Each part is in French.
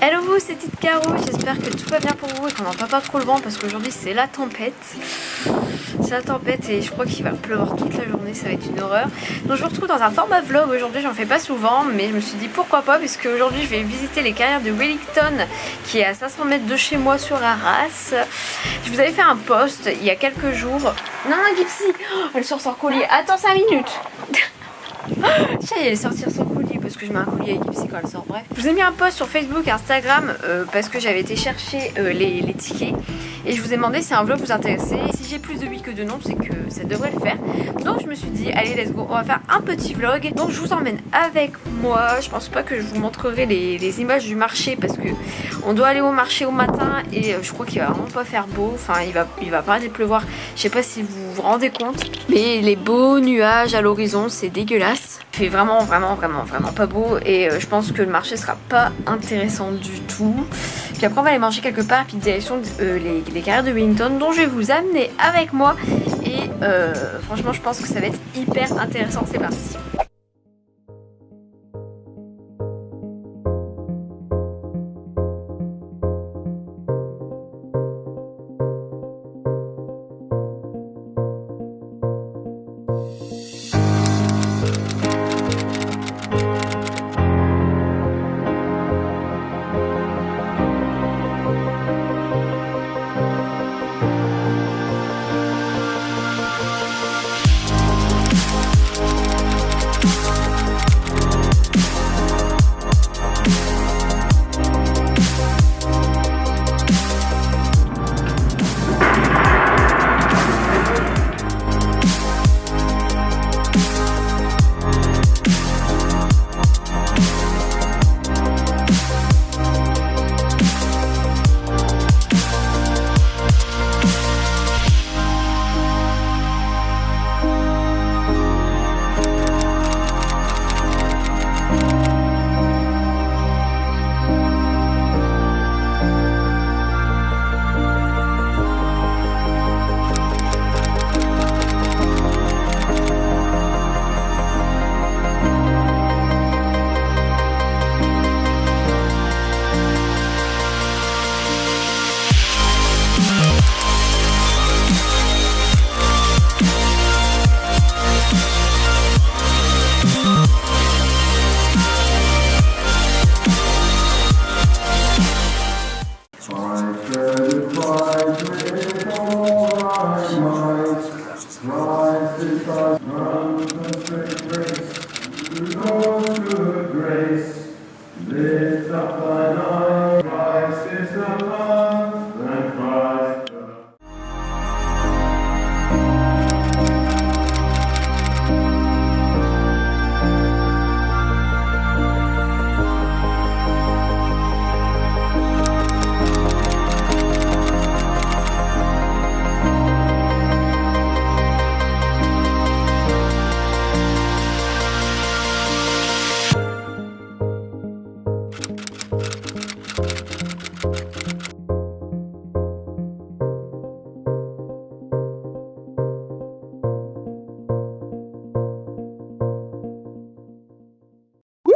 Hello vous, c'est Tite Caro, j'espère que tout va bien pour vous et qu'on n'entend pas trop le vent parce qu'aujourd'hui c'est la tempête. C'est la tempête et je crois qu'il va pleuvoir toute la journée, ça va être une horreur. Donc je vous retrouve dans un format vlog, aujourd'hui j'en fais pas souvent mais je me suis dit pourquoi pas puisque aujourd'hui je vais visiter les carrières de Wellington qui est à 500 mètres de chez moi sur Arras. Je vous avais fait un post il y a quelques jours. Non, Gypsy, elle sort son collier, attends 5 minutes. Tiens, elle allait sortir son collier parce que je mets un collier avec Gypsy quand elle sort. Bref, je vous ai mis un post sur Facebook, Instagram parce que j'avais été chercher les tickets et je vous ai demandé si un vlog vous intéressait. Et si j'ai plus de oui que de non, c'est que ça devrait le faire. Donc je me suis dit, allez, let's go, on va faire un petit vlog. Donc je vous emmène avec moi. Je pense pas que je vous montrerai les images du marché parce que on doit aller au marché au matin et je crois qu'il va vraiment pas faire beau. Enfin, il va pas arrêter de pleuvoir. Je sais pas si vous vous rendez compte, mais les beaux nuages à l'horizon, c'est dégueulasse. Il fait vraiment pas beau et je pense que le marché sera pas intéressant du tout. Puis après on va aller manger quelque part puis direction les carrières de Wellington dont je vais vous amener avec moi et franchement je pense que ça va être hyper intéressant. C'est parti.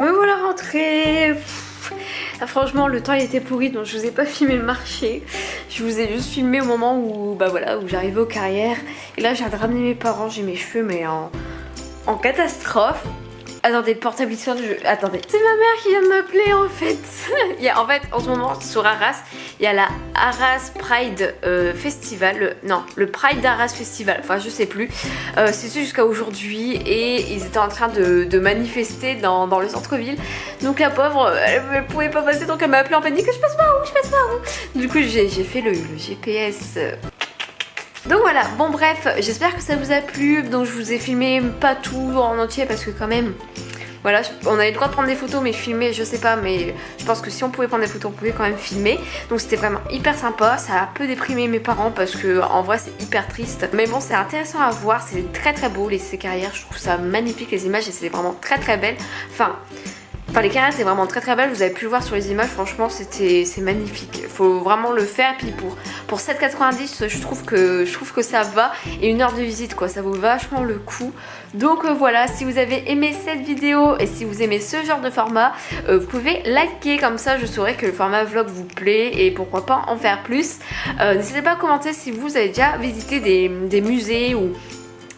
Me voilà rentrée. Franchement le temps il était pourri donc je vous ai pas filmé le marché. Je vous ai juste filmé au moment où où j'arrivais aux carrières. Et là j'ai ramené mes parents, j'ai mes cheveux mais en catastrophe. Attendez, portable histoire de jeu. Attendez, c'est ma mère qui vient de m'appeler en fait. En fait, en ce moment, sur Arras, il y a la Arras Pride Festival. Non, le Pride d'Arras Festival. Enfin, je sais plus. C'est jusqu'à aujourd'hui et ils étaient en train de manifester dans le centre-ville. Donc la pauvre, elle pouvait pas passer donc elle m'a appelé en panique. Je passe par où. Du coup, j'ai fait le GPS. Donc voilà, bon bref, j'espère que ça vous a plu. Donc je vous ai filmé pas tout en entier parce que quand même, voilà, on avait le droit de prendre des photos mais filmer, je sais pas, mais je pense que si on pouvait prendre des photos, on pouvait quand même filmer. Donc c'était vraiment hyper sympa, ça a un peu déprimé mes parents parce que en vrai c'est hyper triste. Mais bon, c'est intéressant à voir, c'est très beau ces carrières, je trouve ça magnifique les images et c'est vraiment très belle. Enfin, Enfin les carrières étaient vraiment très très belles, vous avez pu le voir sur les images, franchement c'est magnifique. Faut vraiment le faire, puis pour 7,90 je trouve que ça va, et 1 heure de visite quoi, ça vaut vachement le coup. Donc voilà, si vous avez aimé cette vidéo et si vous aimez ce genre de format, vous pouvez liker, comme ça je saurai que le format vlog vous plaît et pourquoi pas en faire plus. N'hésitez pas à commenter si vous avez déjà visité des musées ou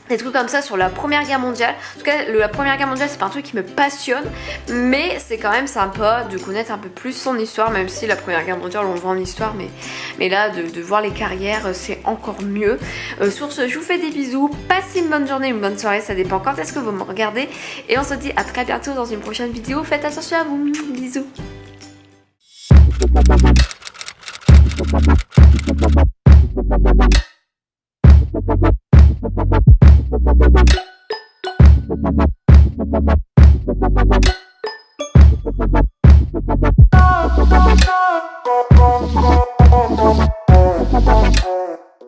des trucs comme ça sur la Première Guerre mondiale. En tout cas la Première Guerre mondiale c'est pas un truc qui me passionne, mais c'est quand même sympa de connaître un peu plus son histoire, même si la Première Guerre mondiale on le voit en histoire, mais là de voir les carrières c'est encore mieux. Sur ce, je vous fais des bisous, passez une bonne journée, une bonne soirée, ça dépend quand est-ce que vous me regardez, et on se dit à très bientôt dans une prochaine vidéo. Faites attention à vous, bisous.